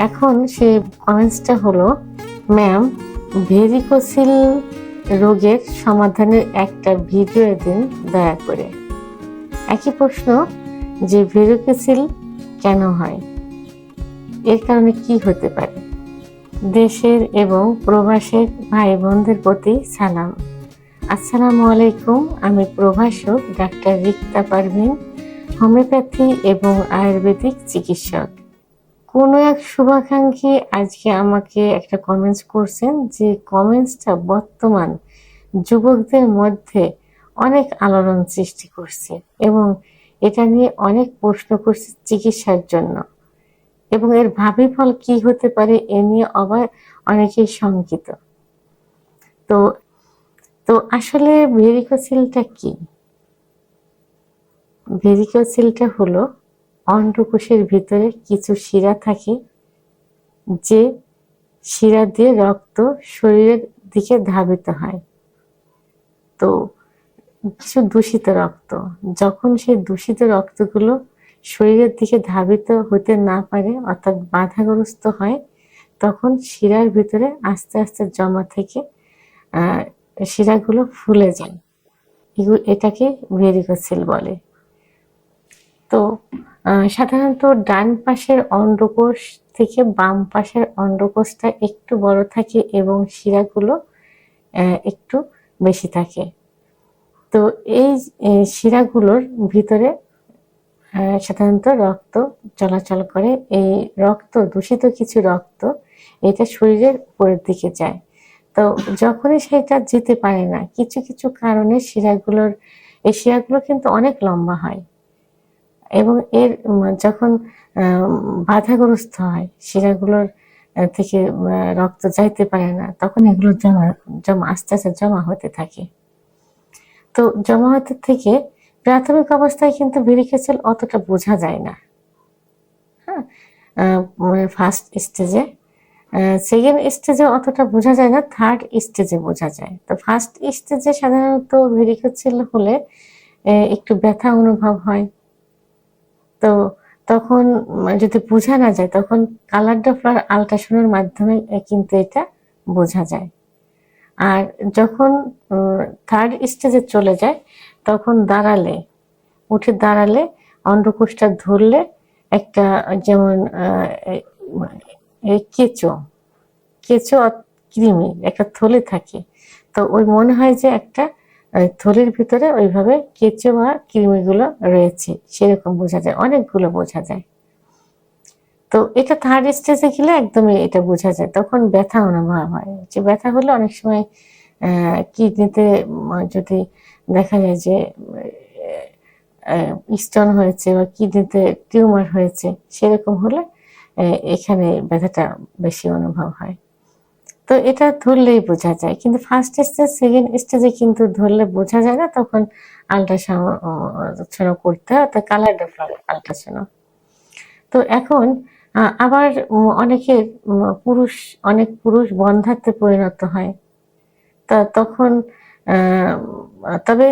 এখন সেই কমেন্টসটা হলো, ম্যাম ভেরিকোসিল রোগের সমাধানের একটা ভিডিও দিন দয়া করে। একই প্রশ্ন যে ভেরিকোসিল কেন হয়, এর কারণে কি হতে পারে। দেশের এবং প্রবাসের ভাই বোনদের প্রতি সালাম। আসসালামু আলাইকুম। আমি প্রভাষক ডাক্তার রিক্তা পারভিন, হোমিওপ্যাথি এবং আয়ুর্বেদিক চিকিৎসক। কোনো এক শুভাকাঙ্ক্ষী আজকে আমাকে একটা কমেন্টস করছেন, যে কমেন্টসটা বর্তমান যুবকদের মধ্যে অনেক আলোড়ন সৃষ্টি করছে এবং এটা নিয়ে অনেক প্রশ্ন করছে চিকিৎসার জন্য, এবং এর ভাবি ফল কি হতে পারে এ নিয়ে আবার অনেকেই শঙ্কিত। তো তো আসলে ভেরিকোসিলটা কি? ভেরিকোসিলটা হলো অন্ডকোষের ভিতরে কিছু শিরা থাকে, যে শিরা দিয়ে রক্ত শরীরের দিকে ধাবিত হয়। তো কিছু দূষিত রক্ত, যখন সেই দূষিত রক্তগুলো শরীরের দিকে ধাবিত হতে না পারে অর্থাৎ বাধাগ্রস্ত হয়, তখন শিরার ভিতরে আস্তে আস্তে জমা থেকে শিরাগুলো ফুলে যায়। এটাকে ভেরিকোসিল বলে। তো সাধারণত ডান পাশের অন্ডকোষ থেকে বাম পাশের অন্ডকোষটা একটু বড় থাকে এবং শিরাগুলো একটু বেশি থাকে। তো এই শিরাগুলোর ভিতরে সাধারণত রক্ত চলাচল করে। এই রক্ত, দূষিত কিছু রক্ত, এটা শরীরের উপরের দিকে যায়। তো যখনই সেটা যেতে পারে না, কিছু কিছু কারণে এই শিরাগুলো কিন্তু অনেক লম্বা হয় এবং এর যখন বাধাগ্রস্ত হয়, শিরাগুলোর থেকে রক্ত যাইতে পারে না, তখন এগুলো জমা আস্তে আস্তে জমা হতে থাকে। তো জমা হতে থেকে প্রাথমিক অবস্থায় কিন্তু ভেরিকোসিল অতটা বোঝা যায় না। হ্যাঁ, ফার্স্ট স্টেজে, সেকেন্ড স্টেজে অতটা বোঝা যায় না, থার্ড স্টেজে বোঝা যায়। তো ফার্স্ট স্টেজে সাধারণত ভেরিকোসিল হলে একটু ব্যথা অনুভব হয়। তো তখন যদি বোঝা না যায়, তখন কালার ডপলার আল্ট্রাসাউন্ডের মাধ্যমে কিন্তু এটা বোঝা যায়। আর যখন থার্ড স্টেজে চলে যায়, তখন উঠে দাঁড়ালে অন্ডকোষটা ধরলে একটা, যেমন কেঁচো কেঁচো কৃমি একটা থলে থাকে, তো ওই মনে হয় যে একটা থলির ভিতরে ওইভাবে কেঁচো বা কৃমিগুলো রয়েছে, সেরকম বোঝা যায়, অনেকগুলো বোঝা যায়। তো এটা থার্ড স্টেজে গেলে একদমই এটা বোঝা যায়, তখন ব্যথা অনুভব হয়। যে ব্যথা হলে অনেক সময় কিডনিতে যদি দেখা যায় যে স্টোন হয়েছে বা কিডনিতে টিউমার হয়েছে, সেরকম হলে এখানে ব্যথাটা বেশি অনুভব হয়। তো এটা ধরলেই বোঝা যায়, কিন্তু ফার্স্ট স্টেজ সেকেন্ড স্টেজে কিন্তু ধরলে বোঝা যায় না, তখন আল্ট্রাসাউন্ড করতে হয়, অর্থাৎ কালার ডপলার আল্ট্রাসাউন্ড। তো এখন আবার অনেক পুরুষ বন্ধ্যাত্বে পরিণত হয়। তখন তবে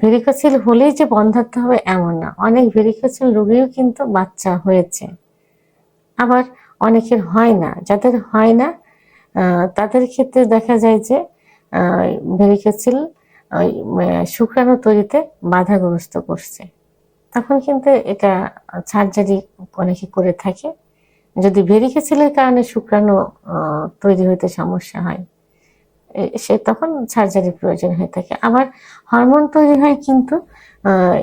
ভেরিকোসিল হলেই যে বন্ধ্যাত্ব হবে এমন না, অনেক ভেরিকোসিল রোগীও কিন্তু বাচ্চা হয়েছে। আবার অনেকের হয় না, যাদের হয় না তাদের ক্ষেত্রে দেখা যায় যে ভেরিকোসিল শুক্রাণু তৈরিতে বাধাগ্রস্ত করছে, তখন কিন্তু এটা সার্জারি অনেকে করে থাকে। যদি ভেরিকোসিলের কারণে শুক্রাণু তৈরি হতে সমস্যা হয়, সে তখন সার্জারির প্রয়োজন হয়ে থাকে। আবার হরমোন তৈরি হয় কিন্তু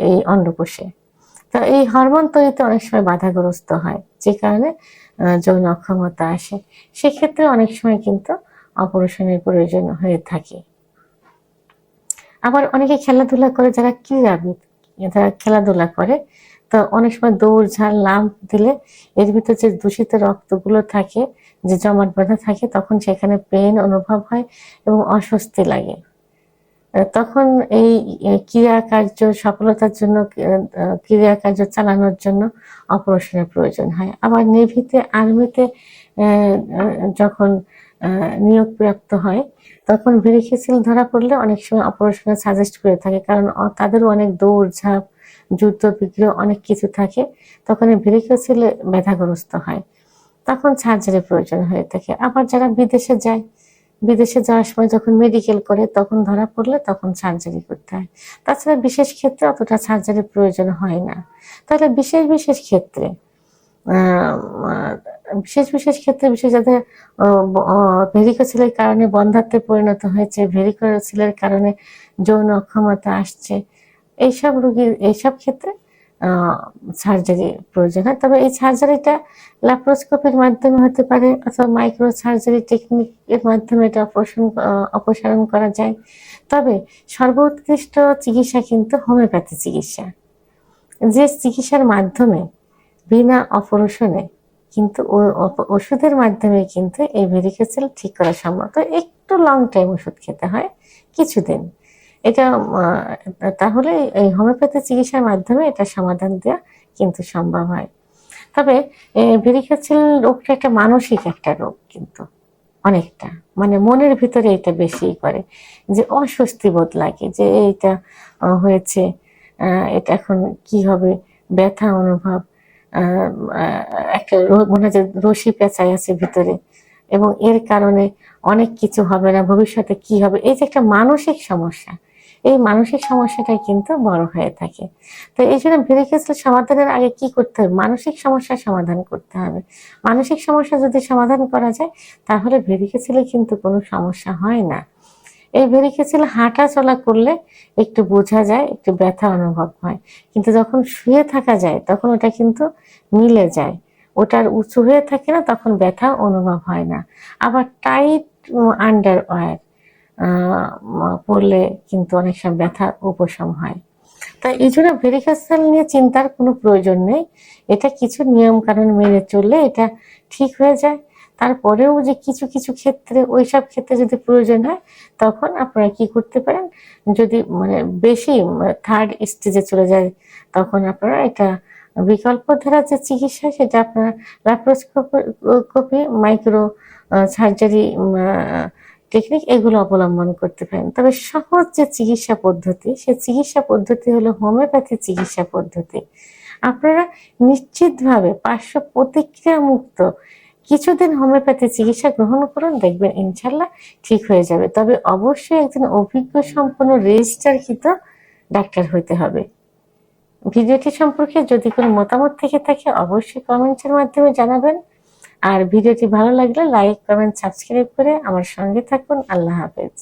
এই অন্ডকোষে, তো এই হরমোন তৈরিতে অনেক সময় বাধাগ্রস্ত হয়, যে কারণে যৌন অক্ষমতা আসে। সেক্ষেত্রে অনেক সময় কিন্তু অপারেশনের প্রয়োজন হয়ে থাকে। আবার অনেকে খেলাধুলা করে, যারা ক্রীড়াবিদ, যারা খেলাধুলা করে, তো অনেক সময় দৌড়ঝাঁপ লাম্প দিলে এর ভিতরে যে দূষিত রক্তগুলো থাকে, যে জমাট বাঁধা থাকে, তখন সেখানে পেইন অনুভব হয় এবং অস্বস্তি লাগে। তখন এই ক্রিয়াকার্য সফলতার জন্য, ক্রিয়াকার্য চালানোর জন্য অপারেশনের প্রয়োজন হয়। আবার নেভিতে, আর্মিতে যখন নিয়োগপ্রাপ্ত হয়, তখন ভেরিকোসিল ধরা পড়লে অনেক সময় অপারেশনের সাজেস্ট করে থাকে, কারণ তাদেরও অনেক দৌড়ঝাঁপ, যুদ্ধ বিগ্রহ অনেক কিছু থাকে, তখন ভেরিকোসিলে ব্যথাগ্রস্ত হয়। তখন সার্জারি প্রয়োজন হয়ে থাকে। আবার যারা বিদেশে যায়, বিদেশে যাওয়ার সময় যখন মেডিকেল করে তখন ধরা পড়লে তখন সার্জারি করতে হয়। তাছাড়া বিশেষ ক্ষেত্রে অতটা সার্জারির প্রয়োজন হয় না। তাহলে বিশেষ বিশেষ ক্ষেত্রে বিশেষ বিশেষ ক্ষেত্রে, বিশেষ যাদের ভেরিকোসিলের কারণে বন্ধ্যাত্বে পরিণত হয়েছে, ভেরিকোসিলের কারণে যৌন অক্ষমতা আসছে, এইসব রোগীর এইসব ক্ষেত্রে সার্জারি প্রয়োজন হয়। তবে এই সার্জারিটা ল্যাপ্রোস্কোপির মাধ্যমে হতে পারে অথবা মাইক্রো সার্জারি টেকনিকের মাধ্যমে এটা অপসারণ করা যায়। তবে সর্বোৎকৃষ্ট চিকিৎসা কিন্তু হোমিওপ্যাথি চিকিৎসা, যে চিকিৎসার মাধ্যমে বিনা অপারেশনে কিন্তু ওষুধের মাধ্যমে কিন্তু এই ভেরিকোসিল ঠিক করা সম্ভব। তো একটু লং টাইম ওষুধ খেতে হয় কিছুদিন, এটা তাহলে এই হোমিওপ্যাথি চিকিৎসার মাধ্যমে এটা সমাধান দেওয়া কিন্তু সম্ভব হয়। তবে ভেরিকোসিল রোগটা একটা মানসিক একটা রোগ, কিন্তু অনেকটা মানে মনের ভিতরে এটা বেশি করে, যে অস্বস্তি বোধ লাগে যে এইটা হয়েছে, এটা এখন কি হবে, ব্যথা অনুভব, একটা মনে হয় যে রশি পেঁচায় আছে ভিতরে, এবং এর কারণে অনেক কিছু হবে না, ভবিষ্যতে কি হবে, এই যে একটা মানসিক সমস্যা, এই মানসিক সমস্যাটাই কিন্তু বড় হয়ে থাকে। তো এই জন্য ভেরিকোসিল সমাধানের আগে কি করতে হবে, মানসিক সমস্যার সমাধান করতে হবে। মানসিক সমস্যা যদি সমাধান করা যায় তাহলে ভেরিকোসিলে কিন্তু কোনো সমস্যা হয় না। এই ভেরিকোসিল হাঁটা চলা করলে একটু বোঝা যায়, একটু ব্যথা অনুভব হয়, কিন্তু যখন শুয়ে থাকা যায় তখন ওটা কিন্তু মিলে যায়, ওটার উঁচু হয়ে থাকে না, তখন ব্যথা অনুভব হয় না। আবার টাইট আন্ডারওয়্যার পড়লে কিন্তু অনেক সময় ব্যথা উপশম হয়। তাই এই জন্য ভেরিকোসিল নিয়ে চিন্তার কোনো প্রয়োজন নেই, এটা কিছু নিয়ম কানুন মেনে চললে এটা ঠিক হয়ে যায়। তারপরেও যে কিছু কিছু ক্ষেত্রে, ওইসব ক্ষেত্রে যদি প্রয়োজন হয় তখন আপনারা কি করতে পারেন, যদি মানে বেশি থার্ড স্টেজে চলে যায় তখন আপনারা এটা বিকল্প ধারা যে চিকিৎসা সেটা আপনারা ল্যাপ্রোস্কোপি, মাইক্রো সার্জারি টেকনিক এগুলো অবলম্বন করতে পারেন। তবে সহজ যে চিকিৎসা পদ্ধতি, সে চিকিৎসা পদ্ধতি হলো হোমিওপ্যাথি চিকিৎসা পদ্ধতি। আপনারা নিশ্চিতভাবে পার্শ্ব প্রতিক্রিয়া মুক্ত কিছুদিন হোমিওপ্যাথি চিকিৎসা গ্রহণ করুন, দেখবেন ইনশাল্লাহ ঠিক হয়ে যাবে। তবে অবশ্যই একজন অভিজ্ঞ সম্পন্ন রেজিস্টারকৃত ডাক্তার হতে হবে। ভিডিওটি সম্পর্কে যদি কোনো মতামত থেকে থাকে অবশ্যই কমেন্টের মাধ্যমে জানাবেন। আর ভিডিওটি ভালো লাগলে লাইক, কমেন্ট, সাবস্ক্রাইব করে আমার সঙ্গে থাকুন। আল্লাহ হাফেজ।